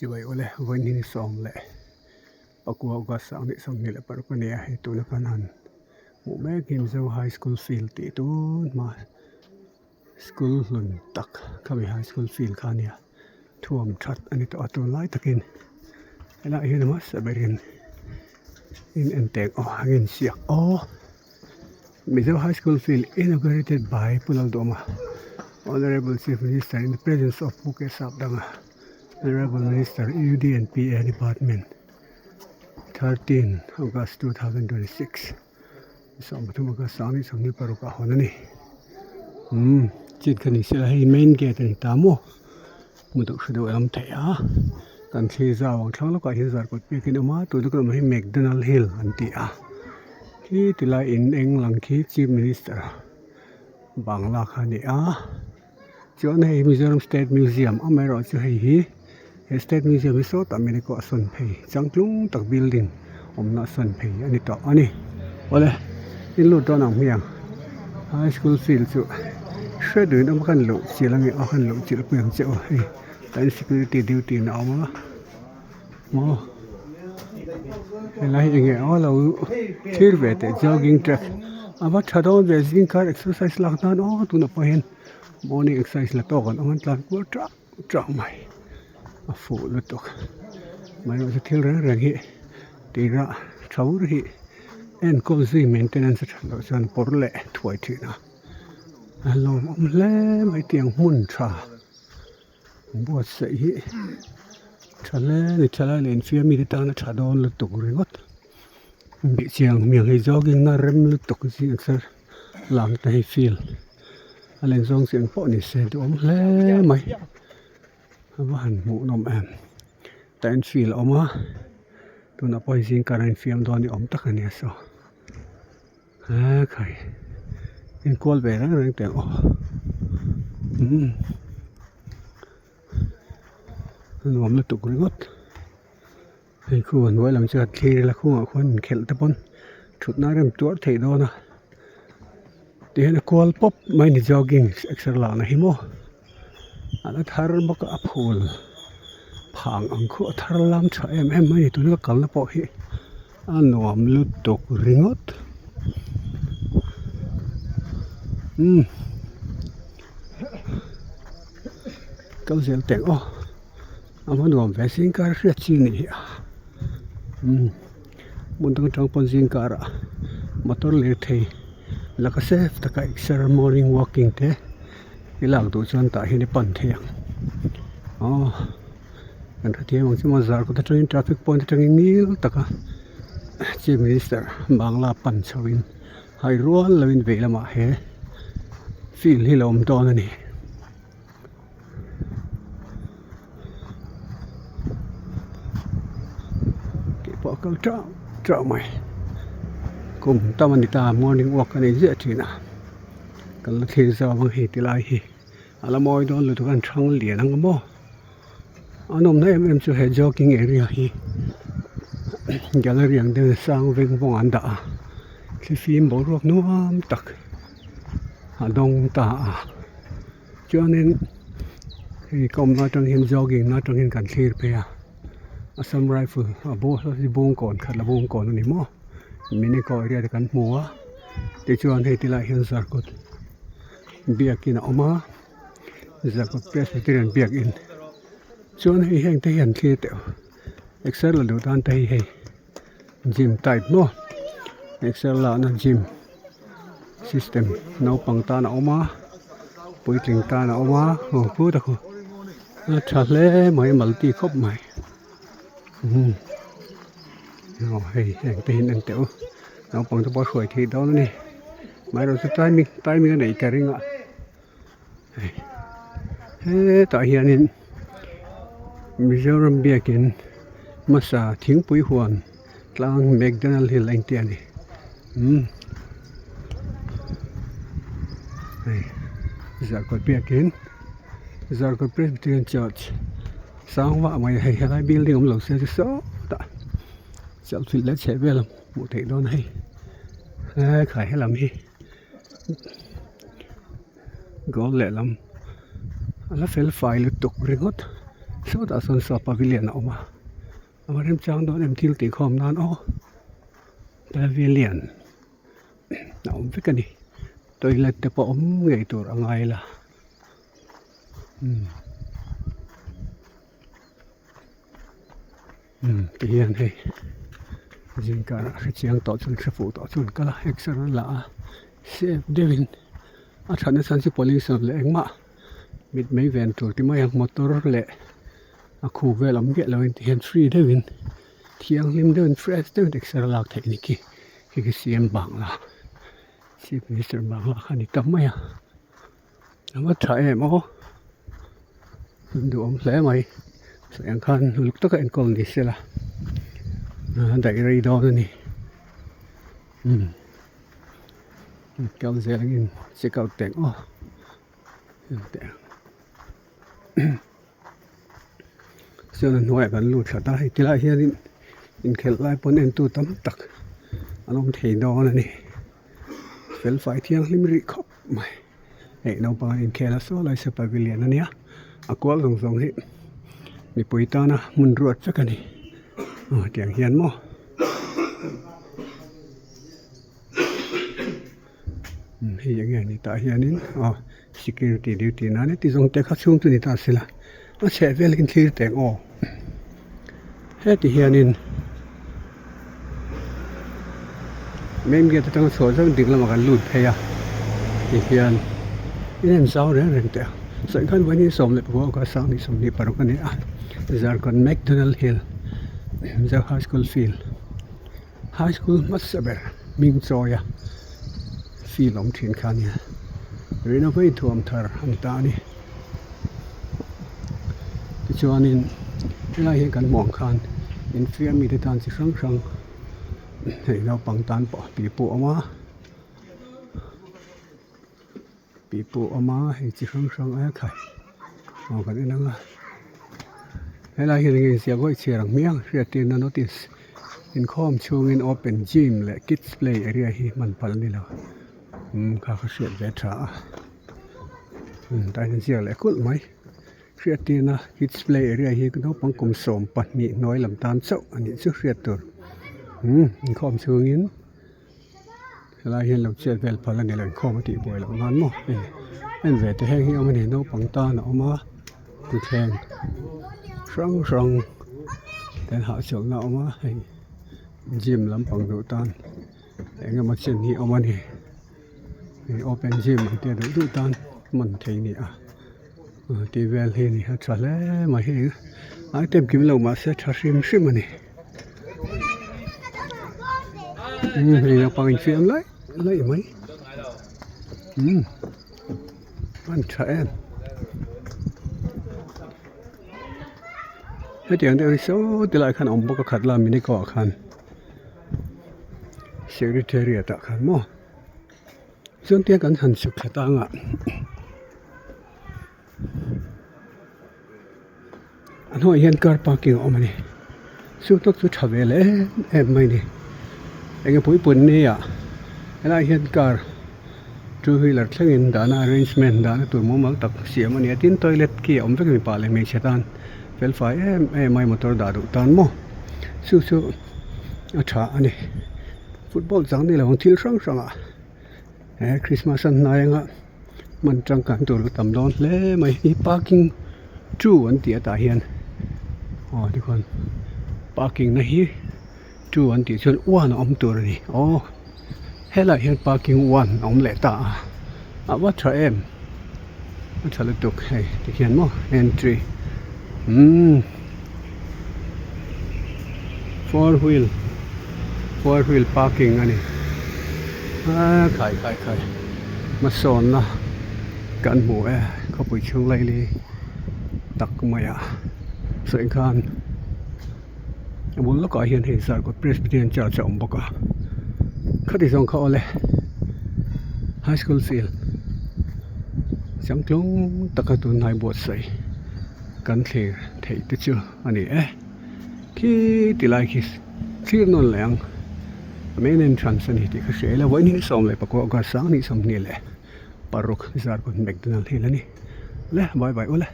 jiwai ole wani ni song le akwa ga sang ni song ni le par pa ne he tu na kanan mu me kim zo high school field ti tu ma school lun tak kami high school field khania thuam that ani to atun lai takin ela hi na mas saberin in entek hangin siak Mizo High School field inaugurated by Punal Doma Honorable Chief Minister in the presence of Phuket Sabdanga Honorable Minister EUD and PA Department 13 August 2026 Sambatum August Sani Samni Paruka Honani Chit Kani Sila Hi main gate ni Tamo Muduk Shadu Elam Thaya Kan Thiza Wang Thang Loka Hizar Kot Pekin Uma Tudukram Hi McDonald Hill Antia Ki Tila in England Ki Chief Minister Bangla Khania John Hay Mizoram State Museum Amero Chu Hi State Museum is so America Son Pei Changklung Tak building Omna Son Pei Ani to ani Ole in Lu to nang miang High School field chu Shredun am kan lu chilangi akan lu chil puyang cheu hi tan security duty na ama mo Lai inge lo thir ve te jogging track aba thadon ve jing car exercise lakdan tu na pahen morning exercise la to kan aman tlan ko tra mai a fu lu tok mai ro thil ra hi ti ra thau ri en cozy maintenance lo chan por le thoi thi na alo le mai tiang mun tha bo sei hi Chale ni chala len fia mi ta na thadon lu tuk ringot bi chiang mi ngai jogging na rem lu tuk si sir lam tai feel alen zong sian po ni se dom le mai awan mu nom am tan feel oma tu na poi sin karan fiam don ni om tak ani so khai in kol ve rang rang te Nuam lu tuk ringot Hei khuan wai lam chat khi la khunga khon khel ta pon thut na rem tuar thei do na ti na kol pop mai ni jogging exer la na himo ala thar ma ka phul phang ang khu thar lam tha em mai tu na kal na po hi nuam lu tuk ringot kal zel teng Aman gom vaccine car riachi ni Mundang chang ponjing car motor le thei laka safe taka exer morning walking te ilak du chan ta hi ni pan theiang kan thati mong chima zar ko ta train traffic point tangin nil taka Chief Minister Bangla pan chawin hai rual lawin veilama he feel hi lom don ani Kau trao mai cùng tamanita morning walk ani je thina kal the za bang hi tilai hi ala moi don lu kan thang lian ang mo anom na em chu he jogging area hi gallery ang de sang veng bong anda khi phim bo ruak nuam tak adong ta cho nên thì công na tang hin jogging na tang hin kan thlir pe Assam rifle bo si bong kon khat la bong kon ni mo mini ko area kan muwa te chuan he tila hin zar kot biakin oma zakot presbyterian biak in chuan he heng te hian thli te excel la dan te he gym type mo excel la na gym system no pangta na oma poiting ta na oma pu ta ko thale mai multi khop mai Hei tin anh tiểu nó bằng cho bó sủi thì đó nè mai rồi sẽ tay mình này cái ring ạ tại hiện nên Mizoram biakin masa thing pui huan tlang McDonald Hill anh tiền này Zarkot biakin Zarkot Presbyterian Church sáng vạ mày hay hai building ông lầu xe số ta chậm thịt lấy chạy về làm một thể đó này khải hay làm gì có lẽ lắm là phải phải lực tục ringot so ta son sa pavilion a oma amarem chang don em thil ti khom nan o pavilion na vikani toilet te po ngei tur angai la ti hian hei jing ka chiang to chun khfu to chun kala extra la se devin a thana san si police le engma mit mei ven tur ti mai motor le a khu velam ge lo in hian free devin thiang lim den fresh den extra la technique ki siam bang la chief minister bang la khani tamai ama thai mo du om hle mai so yang khan luk to ka en kol ni sela dai ri do ni kal zelin check out teng o teng so na noi ban lu thata hi tila hian in khel lai pon en tu tam tak anom thei do na ni fel fai thiang lim ri khop mai ei no pa in khela so lai se pavilion ania akwal zong hi mi puita na mun ruat chakani tiang hian mo hi yang ni ta hianin security duty na ni ti zong te kha chung tu ni ta sila a che vel kin thir teng o he ti hianin mem ge ta tang so jang ding la ma kan lut pheya ti hian inen sau re ren te so kan wani som le bo ka sang ni som ni par ka ni Zarkon McDonald Hill the high school field high school masaber ming choya field om thin khania renovate thuam thar an ta ni ti chuanin lai he kan mong khan in fiam mi te tan chi sang sang hei no pang tan po pi pu ama hei chi sang sang a khai mo kan inanga helai hi ngi sia goi cherang miang ria tin na notice in khom chung in open gym le kids play area hi man pal ni lo kha siat ve tha tai sia le kul mai ria tin na kids play area hi no pang kum som pat ni noi lam tan chau ani chu ria tur in khom chung in helai hi lo chet vel pal ni lo khom ti boi lo man mo en ve te heng hi om ni no pang ta na oma tu theng rong ten hạ chậu nào mà hay gym lắm bằng độ tan để nghe mà chuyện hi ông anh open gym thì độ tan mình thấy nè thì về thì nè trả lẽ mà hi ai tìm kiếm lâu mà sẽ trả sim mà nè thì nó bằng phim lấy mấy anh trả em cái tiếng đây số thì lại khăn ông bố có khát làm mình đi có khăn secretariat đã khăn mò dân tiếng cần hành sực khát tăng ạ anh hỏi hiện car parking ông này số tốc số trả về lẽ em mày này anh cái bụi bùn này à cái này hiện car two wheeler thingin dana arrangement dana tur mo mal tak siam ani tin toilet ki om vek mi pale me chetan fel fai mai motor da du tan mo su acha ani football jang ni lo thil sang sang a Christmas an nainga man tang kan tur tam don le mai hi parking chu an ti ta hian di kon parking na hi chu an ti chon one om tur ni helai hian parking one om le ta wa tha em le tuk hei ti hian mo entry four wheel parking ani khai ma son na kan mu ko pui chung lai li tak maya so in khan amul lo ka hian hei sar ko Presbyterian church om boka khati song kho le high school field chang tlong takatu nai bot sai kan the thei te chu ani ki tilai ki clear non lang main entrance ani ti kha shela wai ni som le pako ga sang ni som ni le paruk zar ko McDonald hilani le bye bye ole